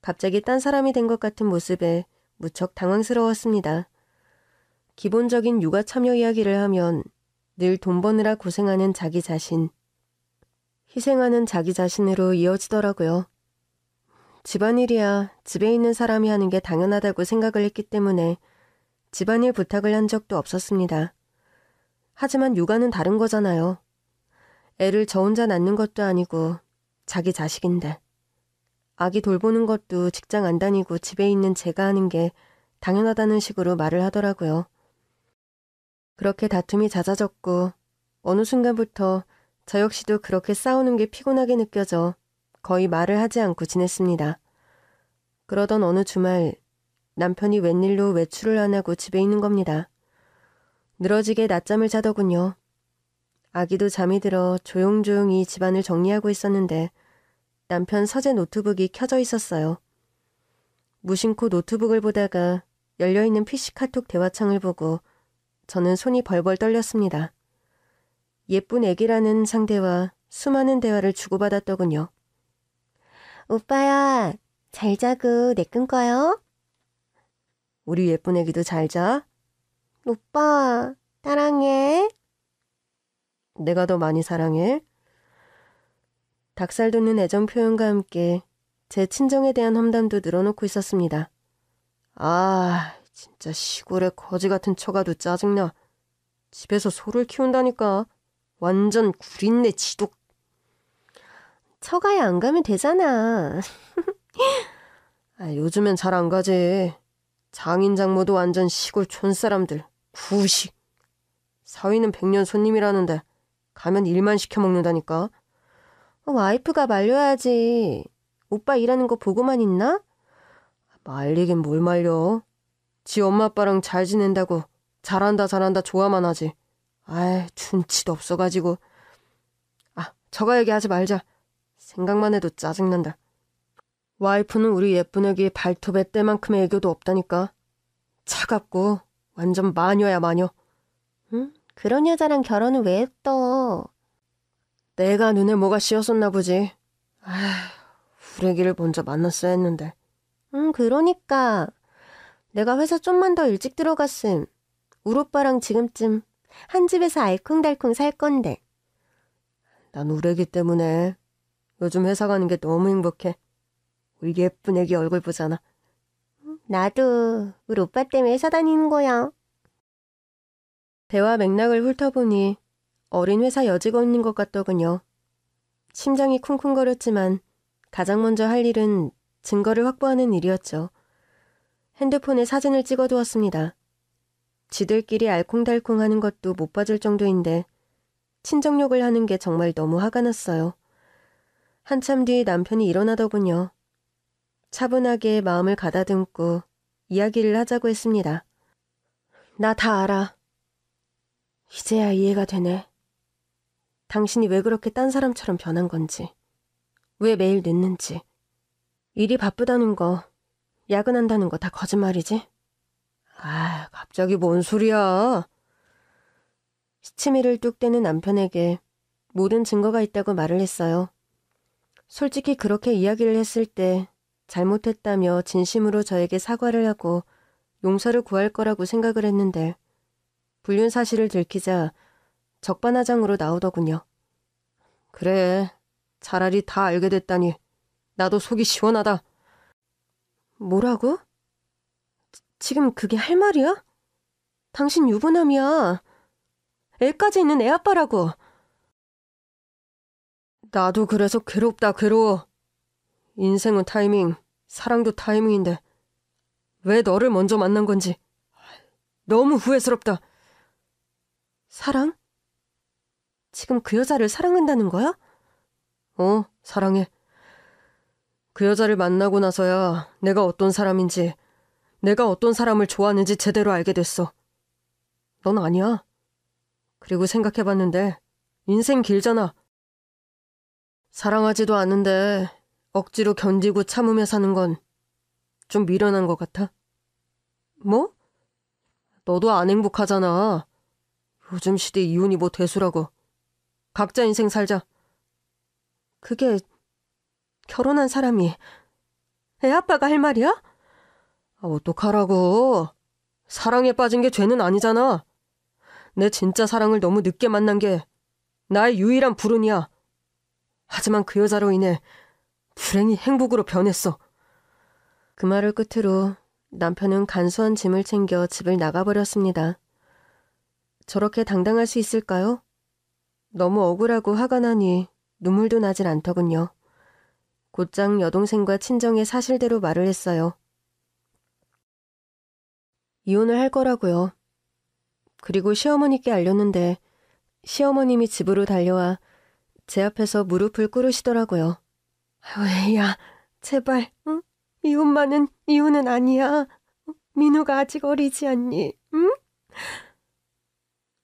갑자기 딴 사람이 된 것 같은 모습에 무척 당황스러웠습니다. 기본적인 육아 참여 이야기를 하면 늘 돈 버느라 고생하는 자기 자신, 희생하는 자기 자신으로 이어지더라고요. 집안일이야 집에 있는 사람이 하는 게 당연하다고 생각을 했기 때문에 집안일 부탁을 한 적도 없었습니다. 하지만 육아는 다른 거잖아요. 애를 저 혼자 낳는 것도 아니고 자기 자식인데. 아기 돌보는 것도 직장 안 다니고 집에 있는 제가 하는 게 당연하다는 식으로 말을 하더라고요. 그렇게 다툼이 잦아졌고 어느 순간부터 저 역시도 그렇게 싸우는 게 피곤하게 느껴져 거의 말을 하지 않고 지냈습니다. 그러던 어느 주말 남편이 웬일로 외출을 안 하고 집에 있는 겁니다. 늘어지게 낮잠을 자더군요. 아기도 잠이 들어 조용조용히 집안을 정리하고 있었는데 남편 서재 노트북이 켜져 있었어요. 무심코 노트북을 보다가 열려있는 PC 카톡 대화창을 보고 저는 손이 벌벌 떨렸습니다. 예쁜 애기라는 상대와 수많은 대화를 주고받았더군요. 오빠야, 잘 자고 내 끊고요. 우리 예쁜 애기도 잘 자. 오빠, 사랑해. 내가 더 많이 사랑해. 닭살 돋는 애정 표현과 함께 제 친정에 대한 험담도 늘어놓고 있었습니다. 아, 진짜 시골에 거지 같은 처가도 짜증나. 집에서 소를 키운다니까. 완전 구린내 지독. 처가에 안 가면 되잖아. 요즘엔 잘 안 가지. 장인 장모도 완전 시골 촌사람들. 구식. 사위는 100년 손님이라는데 가면 일만 시켜 먹는다니까. 와이프가 말려야지. 오빠 일하는 거 보고만 있나? 말리긴 뭘 말려. 지 엄마 아빠랑 잘 지낸다고 잘한다 좋아만 하지. 아이, 준치도 없어가지고. 저가 얘기하지 말자. 생각만 해도 짜증난다. 와이프는 우리 예쁜 애기 발톱에 때만큼의 애교도 없다니까. 차갑고 완전 마녀야, 마녀. 응? 그런 여자랑 결혼을 왜 했어? 내가 눈에 뭐가 씌었었나 보지. 우리 애기를 먼저 만났어야 했는데. 그러니까 내가 회사 좀만 더 일찍 들어갔음. 우리 오빠랑 지금쯤 한 집에서 알콩달콩 살 건데. 난 우리 애기 때문에 요즘 회사 가는 게 너무 행복해. 우리 예쁜 애기 얼굴 보잖아. 나도 우리 오빠 때문에 회사 다니는 거야. 대화 맥락을 훑어보니 어린 회사 여직원인 것 같더군요. 심장이 쿵쿵거렸지만 가장 먼저 할 일은 증거를 확보하는 일이었죠. 핸드폰에 사진을 찍어두었습니다. 지들끼리 알콩달콩 하는 것도 못 봐줄 정도인데 친정욕을 하는 게 정말 너무 화가 났어요. 한참 뒤 남편이 일어나더군요. 차분하게 마음을 가다듬고 이야기를 하자고 했습니다. 나 다 알아. 이제야 이해가 되네. 당신이 왜 그렇게 딴 사람처럼 변한 건지, 왜 매일 늦는지. 일이 바쁘다는 거, 야근한다는 거 다 거짓말이지? 갑자기 뭔 소리야. 시치미를 뚝 떼는 남편에게 모든 증거가 있다고 말을 했어요. 솔직히 그렇게 이야기를 했을 때 잘못했다며 진심으로 저에게 사과를 하고 용서를 구할 거라고 생각을 했는데 불륜 사실을 들키자 적반하장으로 나오더군요. 그래, 차라리 다 알게 됐다니 나도 속이 시원하다. 뭐라고? 지금 그게 할 말이야? 당신 유부남이야. 애까지 있는 애 아빠라고. 나도 그래서 괴롭다, 괴로워. 인생은 타이밍, 사랑도 타이밍인데 왜 너를 먼저 만난 건지 너무 후회스럽다. 사랑? 지금 그 여자를 사랑한다는 거야? 사랑해. 그 여자를 만나고 나서야 내가 어떤 사람인지, 내가 어떤 사람을 좋아하는지 제대로 알게 됐어. 넌 아니야. 그리고 생각해봤는데 인생 길잖아. 사랑하지도 않는데 억지로 견디고 참으며 사는 건 좀 미련한 것 같아. 뭐? 너도 안 행복하잖아. 요즘 시대 이혼이 뭐 대수라고. 각자 인생 살자. 그게 결혼한 사람이 애 아빠가 할 말이야? 어떡하라고. 사랑에 빠진 게 죄는 아니잖아. 내 진짜 사랑을 너무 늦게 만난 게 나의 유일한 불운이야. 하지만 그 여자로 인해 불행이 행복으로 변했어. 그 말을 끝으로 남편은 간소한 짐을 챙겨 집을 나가버렸습니다. 저렇게 당당할 수 있을까요? 너무 억울하고 화가 나니 눈물도 나질 않더군요. 곧장 여동생과 친정에 사실대로 말을 했어요. 이혼을 할 거라고요. 그리고 시어머니께 알렸는데 시어머님이 집으로 달려와 제 앞에서 무릎을 꿇으시더라고요. 애야, 제발, 응? 이혼만은 이혼은 아니야. 민우가 아직 어리지 않니? 응?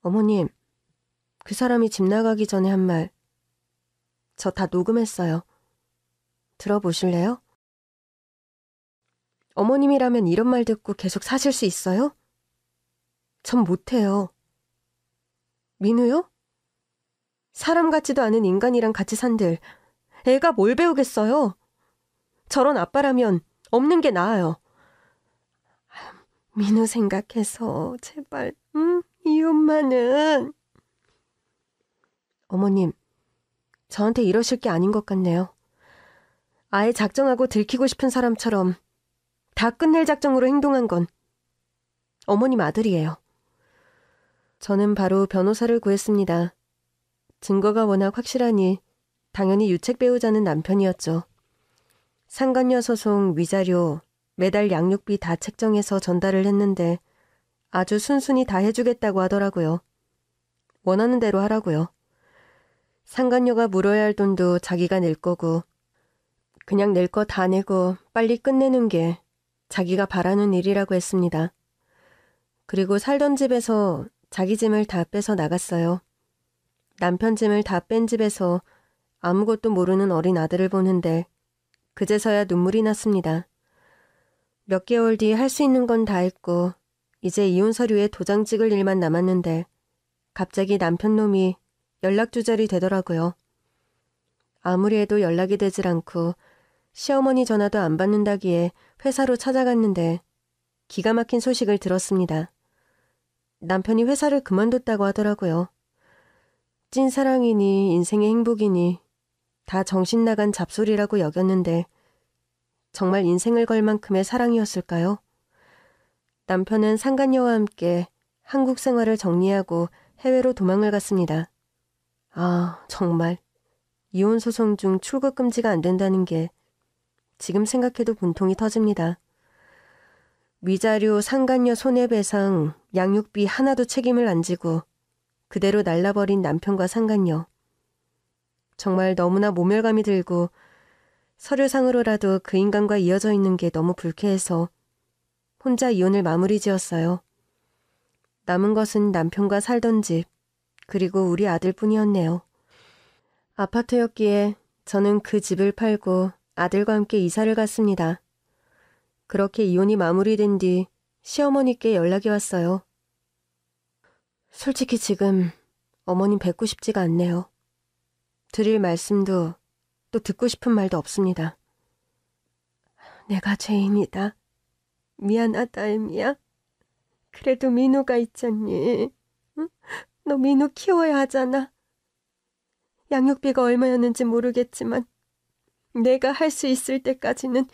어머님, 그 사람이 집 나가기 전에 한 말, 저 다 녹음했어요. 들어보실래요? 어머님이라면 이런 말 듣고 계속 사실 수 있어요? 전 못해요. 민우요? 사람 같지도 않은 인간이랑 같이 산들 애가 뭘 배우겠어요? 저런 아빠라면 없는 게 나아요. 민우 생각해서 제발, 응? 이혼만은. 어머님, 저한테 이러실 게 아닌 것 같네요. 아예 작정하고 들키고 싶은 사람처럼 다 끝낼 작정으로 행동한 건 어머님 아들이에요. 저는 바로 변호사를 구했습니다. 증거가 워낙 확실하니 당연히 유책 배우자는 남편이었죠. 상간녀 소송, 위자료, 매달 양육비 다 책정해서 전달을 했는데 아주 순순히 다 해주겠다고 하더라고요. 원하는 대로 하라고요. 상간녀가 물어야 할 돈도 자기가 낼 거고 그냥 낼 거 다 내고 빨리 끝내는 게 자기가 바라는 일이라고 했습니다. 그리고 살던 집에서 자기 짐을 다 빼서 나갔어요. 남편 짐을 다 뺀 집에서 아무것도 모르는 어린 아들을 보는데 그제서야 눈물이 났습니다. 몇 개월 뒤 할 수 있는 건 다 했고 이제 이혼 서류에 도장 찍을 일만 남았는데 갑자기 남편 놈이 연락 두절이 되더라고요. 아무리 해도 연락이 되질 않고 시어머니 전화도 안 받는다기에 회사로 찾아갔는데 기가 막힌 소식을 들었습니다. 남편이 회사를 그만뒀다고 하더라고요. 찐사랑이니 인생의 행복이니 다 정신 나간 잡소리라고 여겼는데 정말 인생을 걸 만큼의 사랑이었을까요? 남편은 상간녀와 함께 한국 생활을 정리하고 해외로 도망을 갔습니다. 아, 정말 이혼 소송 중 출국 금지가 안 된다는 게 지금 생각해도 분통이 터집니다. 위자료, 상간녀 손해배상, 양육비 하나도 책임을 안 지고 그대로 날라버린 남편과 상간녀. 정말 너무나 모멸감이 들고 서류상으로라도 그 인간과 이어져 있는 게 너무 불쾌해서 혼자 이혼을 마무리 지었어요. 남은 것은 남편과 살던 집, 그리고 우리 아들뿐이었네요. 아파트였기에 저는 그 집을 팔고 아들과 함께 이사를 갔습니다. 그렇게 이혼이 마무리된 뒤 시어머니께 연락이 왔어요. 솔직히 지금 어머님 뵙고 싶지가 않네요. 드릴 말씀도 또 듣고 싶은 말도 없습니다. 내가 죄인이다. 미안하다, 애미야. 그래도 민우가 있잖니. 응? 너 민우 키워야 하잖아. 양육비가 얼마였는지 모르겠지만 내가 할 수 있을 때까지는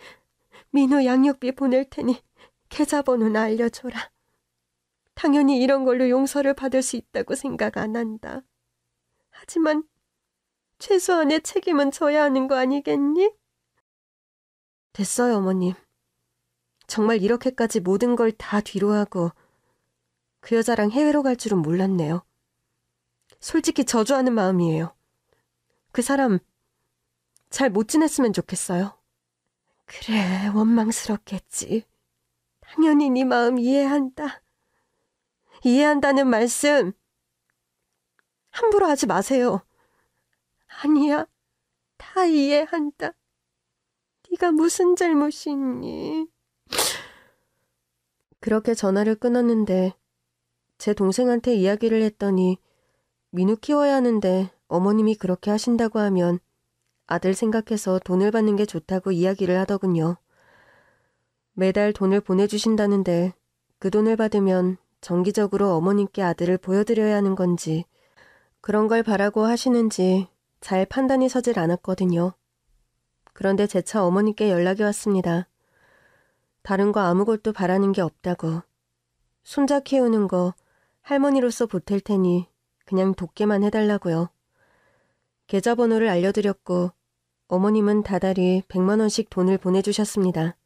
민우 양육비 보낼 테니 계좌번호나 알려줘라. 당연히 이런 걸로 용서를 받을 수 있다고 생각 안 한다. 하지만 최소한의 책임은 져야 하는 거 아니겠니? 됐어요, 어머님. 정말 이렇게까지 모든 걸 다 뒤로하고 그 여자랑 해외로 갈 줄은 몰랐네요. 솔직히 저주하는 마음이에요. 그 사람 잘 못 지냈으면 좋겠어요. 그래, 원망스럽겠지. 당연히 네 마음 이해한다. 이해한다는 말씀 함부로 하지 마세요. 아니야, 다 이해한다. 네가 무슨 잘못이 있니? 그렇게 전화를 끊었는데 제 동생한테 이야기를 했더니 민우 키워야 하는데 어머님이 그렇게 하신다고 하면 아들 생각해서 돈을 받는 게 좋다고 이야기를 하더군요. 매달 돈을 보내주신다는데 그 돈을 받으면 정기적으로 어머님께 아들을 보여드려야 하는 건지 그런 걸 바라고 하시는지 잘 판단이 서질 않았거든요. 그런데 재차 어머님께 연락이 왔습니다. 다른 거 아무것도 바라는 게 없다고. 손자 키우는 거 할머니로서 보탤 테니 그냥 돕게만 해달라고요. 계좌번호를 알려드렸고 어머님은 다달이 100만 원씩 돈을 보내주셨습니다.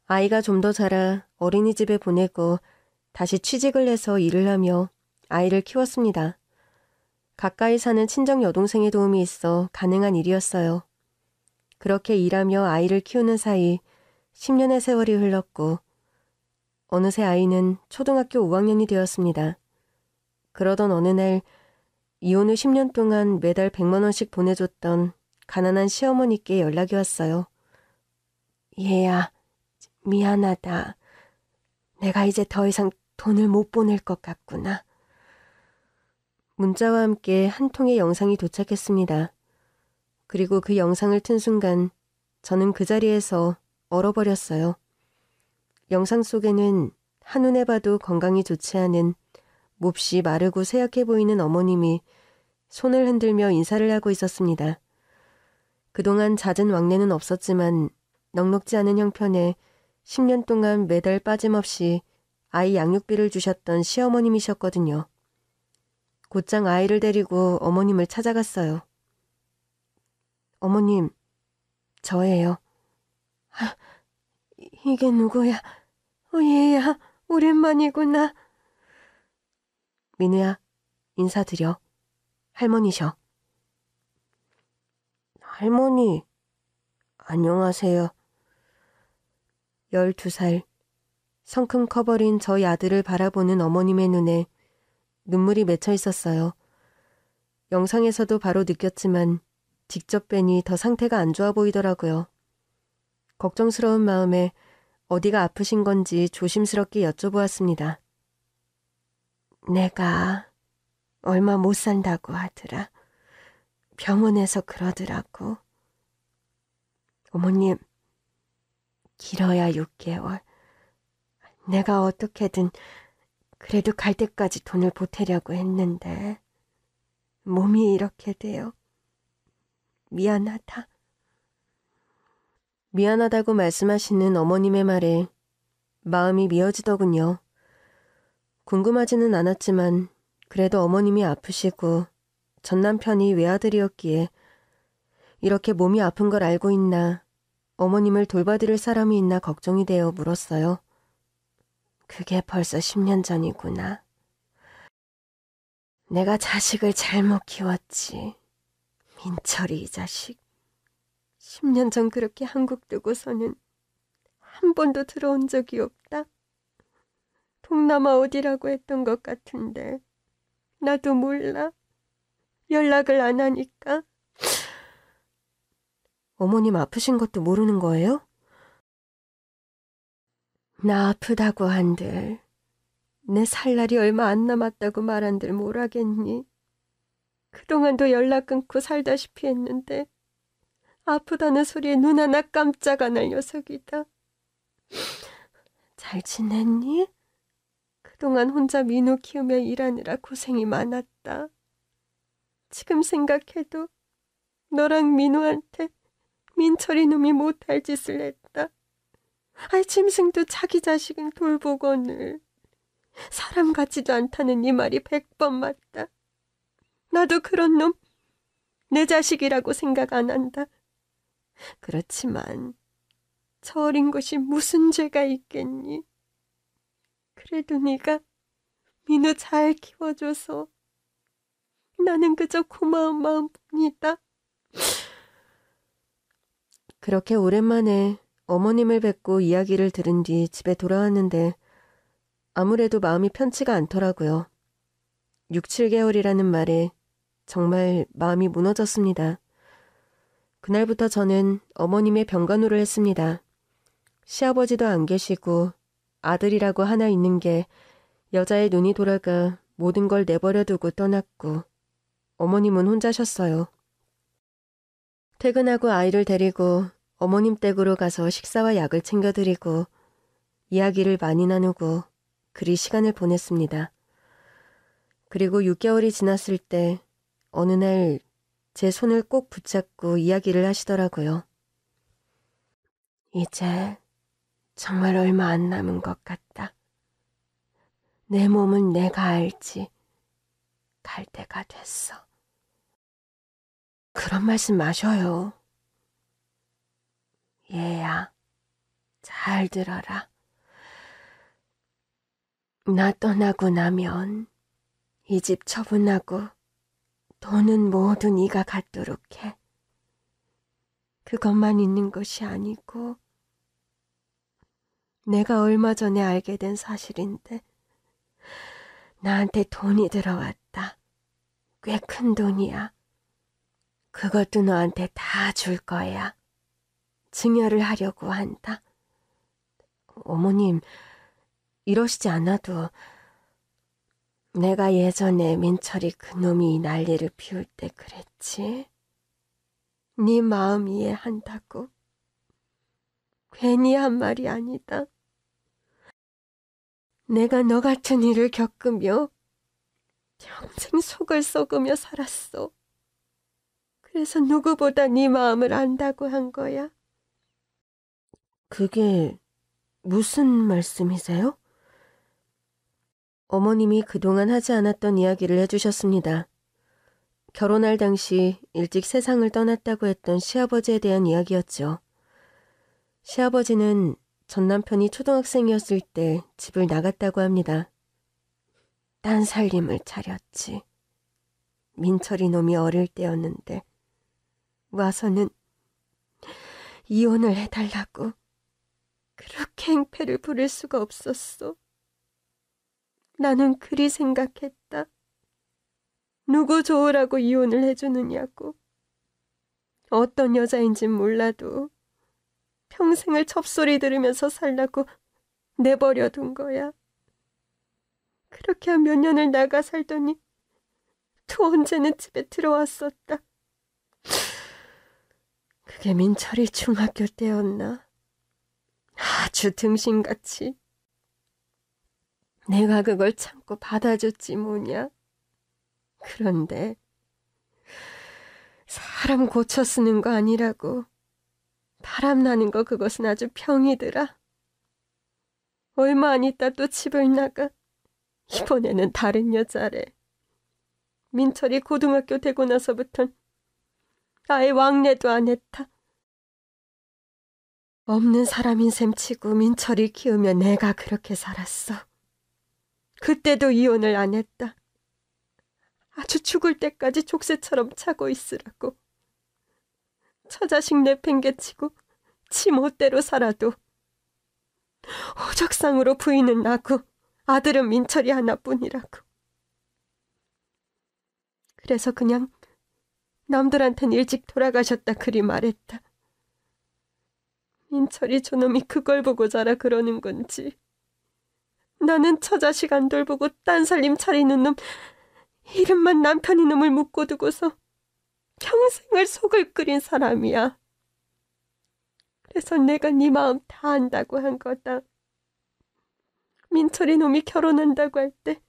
아이가 좀 더 자라 어린이집에 보내고 다시 취직을 해서 일을 하며 아이를 키웠습니다. 가까이 사는 친정 여동생의 도움이 있어 가능한 일이었어요. 그렇게 일하며 아이를 키우는 사이 10년의 세월이 흘렀고 어느새 아이는 초등학교 5학년이 되었습니다. 그러던 어느 날 이혼 후 10년 동안 매달 100만 원씩 보내줬던 가난한 시어머니께 연락이 왔어요. 얘야, 미안하다. 내가 이제 더 이상 돈을 못 보낼 것 같구나. 문자와 함께 한 통의 영상이 도착했습니다. 그리고 그 영상을 튼 순간 저는 그 자리에서 얼어버렸어요. 영상 속에는 한눈에 봐도 건강이 좋지 않은 몹시 마르고 쇠약해 보이는 어머님이 손을 흔들며 인사를 하고 있었습니다. 그동안 잦은 왕래는 없었지만 넉넉지 않은 형편에 10년 동안 매달 빠짐없이 아이 양육비를 주셨던 시어머님이셨거든요. 곧장 아이를 데리고 어머님을 찾아갔어요. 어머님, 저예요. 아, 이게 누구야? 얘야, 오랜만이구나. 민우야, 인사드려. 할머니셔. 할머니, 안녕하세요. 12살, 성큼 커버린 저희 아들을 바라보는 어머님의 눈에 눈물이 맺혀 있었어요. 영상에서도 바로 느꼈지만 직접 뵈니 더 상태가 안 좋아 보이더라고요. 걱정스러운 마음에 어디가 아프신 건지 조심스럽게 여쭤보았습니다. 내가 얼마 못 산다고 하더라. 병원에서 그러더라고. 어머님, 길어야 6개월. 내가 어떻게든 그래도 갈 때까지 돈을 보태려고 했는데 몸이 이렇게 돼요. 미안하다. 미안하다고 말씀하시는 어머님의 말에 마음이 미어지더군요. 궁금하지는 않았지만 그래도 어머님이 아프시고 전 남편이 외아들이었기에 이렇게 몸이 아픈 걸 알고 있나 어머님을 돌봐드릴 사람이 있나 걱정이 되어 물었어요. 그게 벌써 10년 전이구나. 내가 자식을 잘못 키웠지. 민철이 이 자식. 10년 전 그렇게 한국 두고서는 한 번도 들어온 적이 없다. 동남아 어디라고 했던 것 같은데 나도 몰라. 연락을 안 하니까. 어머님 아프신 것도 모르는 거예요? 나 아프다고 한들 내 살 날이 얼마 안 남았다고 말한들 뭘 하겠니? 그동안도 연락 끊고 살다시피 했는데 아프다는 소리에 눈 하나 깜짝 안 할 녀석이다. 잘 지냈니? 그동안 혼자 민우 키우며 일하느라 고생이 많았다. 지금 생각해도 너랑 민우한테 민철이 놈이 못할 짓을 했다. 짐승도 자기 자식은 돌보거늘. 사람 같지도 않다는 네 말이 100번 맞다. 나도 그런 놈 내 자식이라고 생각 안 한다. 그렇지만 저 어린 것이 무슨 죄가 있겠니? 그래도 네가 민우 잘 키워줘서 나는 그저 고마운 마음뿐이다. 그렇게 오랜만에 어머님을 뵙고 이야기를 들은 뒤 집에 돌아왔는데 아무래도 마음이 편치가 않더라고요. 6, 7개월이라는 말에 정말 마음이 무너졌습니다. 그날부터 저는 어머님의 병간호를 했습니다. 시아버지도 안 계시고 아들이라고 하나 있는 게 여자의 눈이 돌아가 모든 걸 내버려두고 떠났고 어머님은 혼자셨어요. 퇴근하고 아이를 데리고 어머님 댁으로 가서 식사와 약을 챙겨드리고 이야기를 많이 나누고 그리 시간을 보냈습니다. 그리고 6개월이 지났을 때 어느 날 제 손을 꼭 붙잡고 이야기를 하시더라고요. 이제 정말 얼마 안 남은 것 같다. 내 몸은 내가 알지. 갈 때가 됐어. 그런 말씀 마셔요. 얘야, 잘 들어라. 나 떠나고 나면 이 집 처분하고 돈은 모두 네가 갖도록 해. 그것만 있는 것이 아니고 내가 얼마 전에 알게 된 사실인데 나한테 돈이 들어왔다. 꽤 큰 돈이야. 그것도 너한테 다 줄 거야. 증여를 하려고 한다. 어머님, 이러시지 않아도 내가 예전에 민철이 그놈이 난리를 피울 때 그랬지. 네 마음 이해한다고. 괜히 한 말이 아니다. 내가 너 같은 일을 겪으며 평생 속을 썩으며 살았어. 그래서 누구보다 네 마음을 안다고 한 거야. 그게 무슨 말씀이세요? 어머님이 그동안 하지 않았던 이야기를 해주셨습니다. 결혼할 당시 일찍 세상을 떠났다고 했던 시아버지에 대한 이야기였죠. 시아버지는 전 남편이 초등학생이었을 때 집을 나갔다고 합니다. 딴 살림을 차렸지. 민철이 놈이 어릴 때였는데 와서는 이혼을 해달라고. 그렇게 행패를 부릴 수가 없었어. 나는 그리 생각했다. 누구 좋으라고 이혼을 해주느냐고. 어떤 여자인진 몰라도 평생을 첩소리 들으면서 살라고 내버려둔 거야. 그렇게 한 몇 년을 나가 살더니 또 언제는 집에 들어왔었다. 그게 민철이 중학교 때였나. 아주 등신같이. 내가 그걸 참고 받아줬지 뭐냐. 그런데 사람 고쳐 쓰는 거 아니라고. 바람 나는 거 그것은 아주 병이더라. 얼마 안 있다 또 집을 나가. 이번에는 다른 여자래. 민철이 고등학교 되고 나서부턴 아예 왕래도 안 했다. 없는 사람인 셈 치고 민철이 키우며 내가 그렇게 살았어. 그때도 이혼을 안 했다. 아주 죽을 때까지 족쇄처럼 차고 있으라고. 처자식 내팽개치고 지 멋대로 살아도 호적상으로 부인은 나고 아들은 민철이 하나뿐이라고. 그래서 그냥 남들한텐 일찍 돌아가셨다 그리 말했다. 민철이 저놈이 그걸 보고 자라 그러는 건지. 나는 처자식 안 돌보고 딴 살림 차리는 놈, 이름만 남편이 놈을 묶고 두고서 평생을 속을 끓인 사람이야. 그래서 내가 네 마음 다 안다고 한 거다. 민철이 놈이 결혼한다고 할 때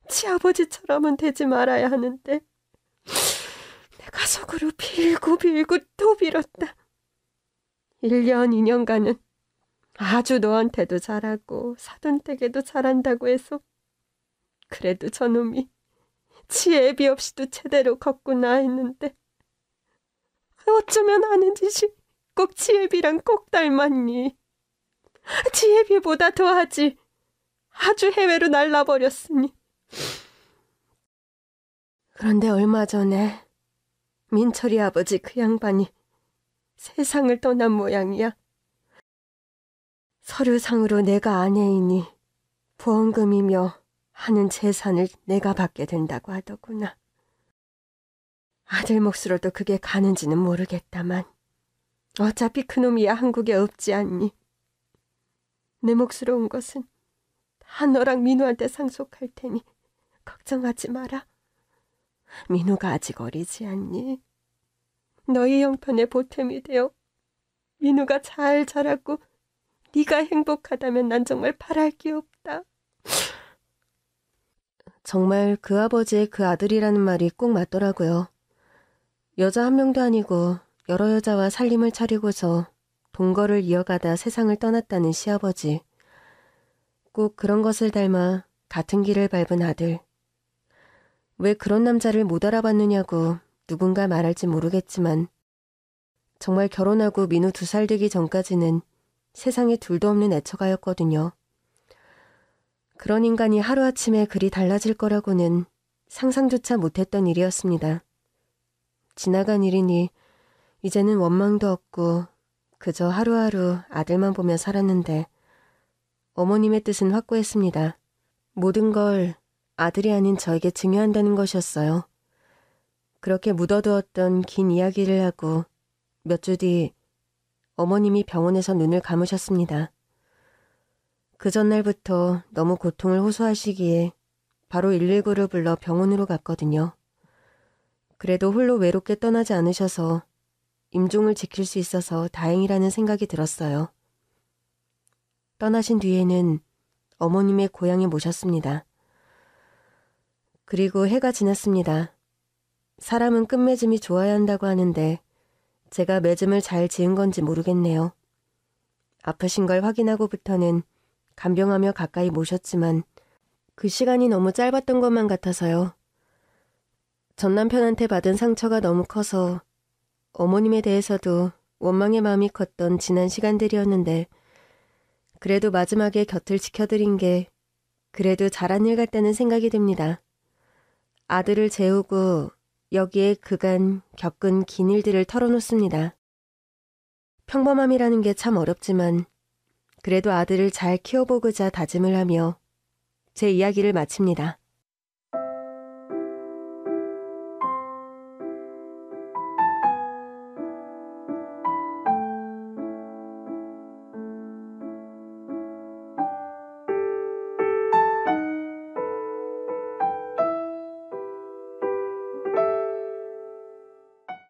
지 아버지처럼은 되지 말아야 하는데 내가 속으로 빌고 빌고 또 빌었다. 1년, 2년간은 아주 너한테도 잘하고 사돈댁에도 잘한다고 해서 그래도 저놈이 지 애비 없이도 제대로 걷구나 했는데 어쩌면 하는 짓이 꼭 지 애비랑 꼭 닮았니. 지 애비보다 더하지. 아주 해외로 날라버렸으니. 그런데 얼마 전에 민철이 아버지 그 양반이 세상을 떠난 모양이야. 서류상으로 내가 아내이니 보험금이며 하는 재산을 내가 받게 된다고 하더구나. 아들 몫으로도 그게 가는지는 모르겠다만 어차피 그놈이야 한국에 없지 않니. 내 몫으로 온 것은 다 너랑 민우한테 상속할 테니 걱정하지 마라. 민우가 아직 어리지 않니? 너희 형편에 보탬이 되어 민우가 잘 자라고 네가 행복하다면 난 정말 바랄 게 없다. 정말 그 아버지의 그 아들이라는 말이 꼭 맞더라고요. 여자 한 명도 아니고 여러 여자와 살림을 차리고서 동거를 이어가다 세상을 떠났다는 시아버지. 꼭 그런 것을 닮아 같은 길을 밟은 아들. 왜 그런 남자를 못 알아봤느냐고 누군가 말할지 모르겠지만 정말 결혼하고 민우 2살 되기 전까지는 세상에 둘도 없는 애처가였거든요. 그런 인간이 하루아침에 그리 달라질 거라고는 상상조차 못했던 일이었습니다. 지나간 일이니 이제는 원망도 없고 그저 하루하루 아들만 보며 살았는데 어머님의 뜻은 확고했습니다. 모든 걸 아들이 아닌 저에게 증여한다는 것이었어요. 그렇게 묻어두었던 긴 이야기를 하고 몇 주 뒤 어머님이 병원에서 눈을 감으셨습니다. 그 전날부터 너무 고통을 호소하시기에 바로 119를 불러 병원으로 갔거든요. 그래도 홀로 외롭게 떠나지 않으셔서 임종을 지킬 수 있어서 다행이라는 생각이 들었어요. 떠나신 뒤에는 어머님의 고향에 모셨습니다. 그리고 해가 지났습니다. 사람은 끝맺음이 좋아야 한다고 하는데 제가 맺음을 잘 지은 건지 모르겠네요. 아프신 걸 확인하고부터는 간병하며 가까이 모셨지만 그 시간이 너무 짧았던 것만 같아서요. 전 남편한테 받은 상처가 너무 커서 어머님에 대해서도 원망의 마음이 컸던 지난 시간들이었는데 그래도 마지막에 곁을 지켜드린 게 그래도 잘한 일 같다는 생각이 듭니다. 아들을 재우고 여기에 그간 겪은 긴 일들을 털어놓습니다. 평범함이라는 게 참 어렵지만 그래도 아들을 잘 키워보고자 다짐을 하며 제 이야기를 마칩니다.